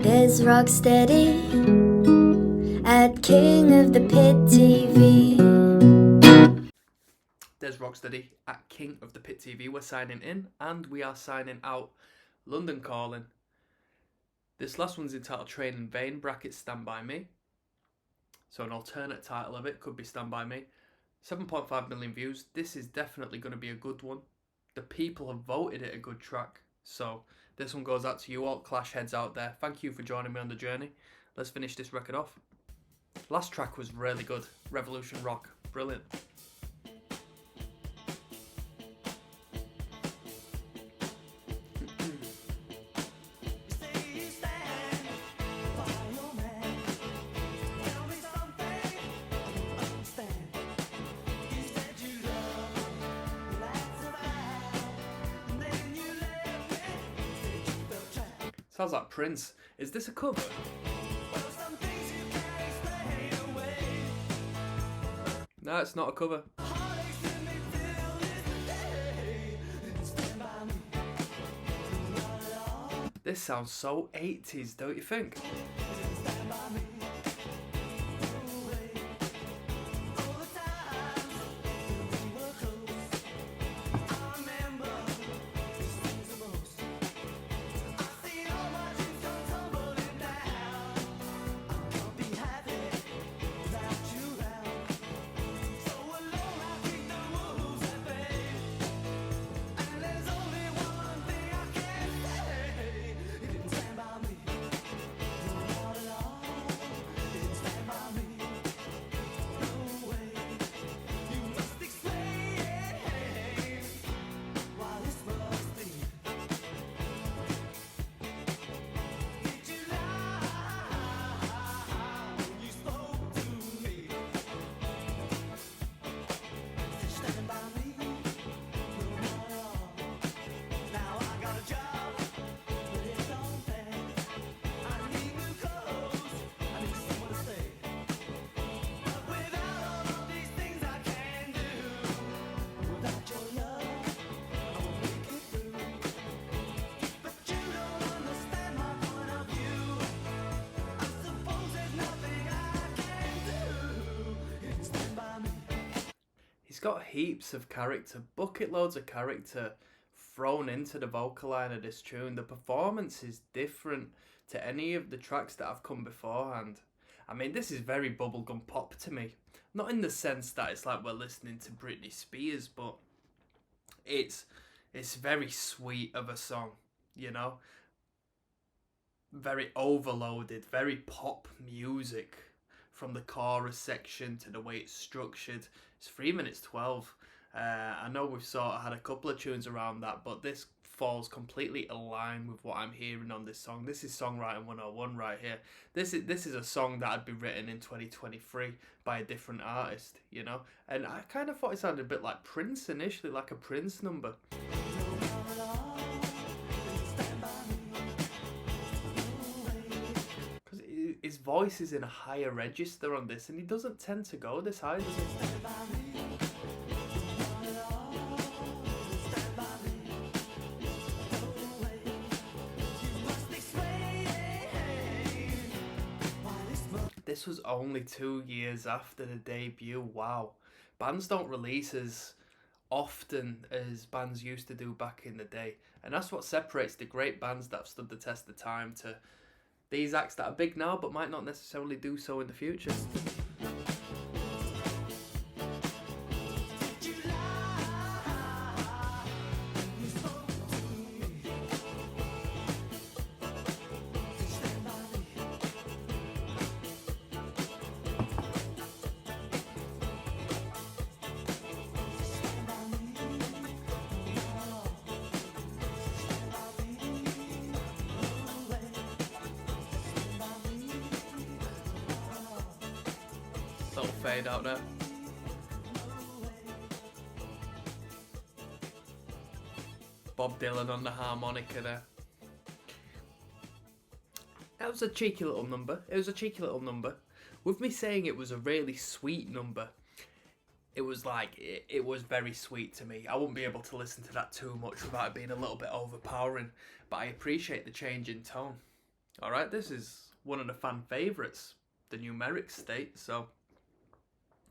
There's ROCKSTEADY at King of the Pit TV. There's ROCKSTEADY at King of the Pit TV. We're signing in and we are signing out. London Calling. This last one's entitled Train in Vain, brackets Stand By Me. So an alternate title of it could be Stand By Me. 7.5 million views. This is definitely going to be a good one. The people have voted it a good track. So this one goes out to you all Clash heads out there. Thank you for joining me on the journey. Let's finish this record off. Last track was really good. Revolution Rock. Brilliant. Sounds like Prince. Is this a cover? No, it's not a cover. This sounds so 80s, don't you think? Got heaps of character, bucket loads of character thrown into the vocal line of this tune. The performance is different to any of the tracks that have come beforehand. I mean, this is very bubblegum pop to me. Not in the sense that it's like we're listening to Britney Spears, but it's very sweet of a song, you know? Very overloaded, very pop music. From the chorus section to the way it's structured. It's 3 minutes 12. I know we've sort of had a couple of tunes around that, but this falls completely aligned with what I'm hearing on this song. This is Songwriting 101 right here. This is a song that had been written in 2023 by a different artist, you know? And I kind of thought it sounded a bit like Prince initially, like a Prince number. His voice is in a higher register on this, and he doesn't tend to go this high, does he? This was only 2 years after the debut. Wow. Bands don't release as often as bands used to do back in the day, and that's what separates the great bands that have stood the test of time to these acts that are big now but might not necessarily do so in the future. Little fade out there. Bob Dylan on the harmonica there. That was a cheeky little number. It was a cheeky little number. With me saying it was a really sweet number, it was like, it was very sweet to me. I wouldn't be able to listen to that too much without it being a little bit overpowering, but I appreciate the change in tone. Alright, this is one of the fan favourites, the numeric state, so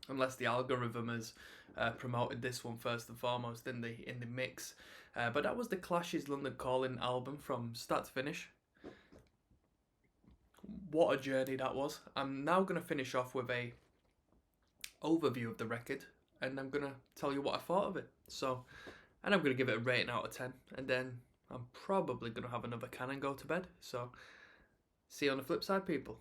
unless the algorithm has promoted this one first and foremost in the mix. But that was the Clash's London Calling album from start to finish. What a journey that was. I'm now going to finish off with a overview of the record, and I'm going to tell you what I thought of it. So, and I'm going to give it a rating out of 10, and then I'm probably going to have another can and go to bed. So, see you on the flip side, people.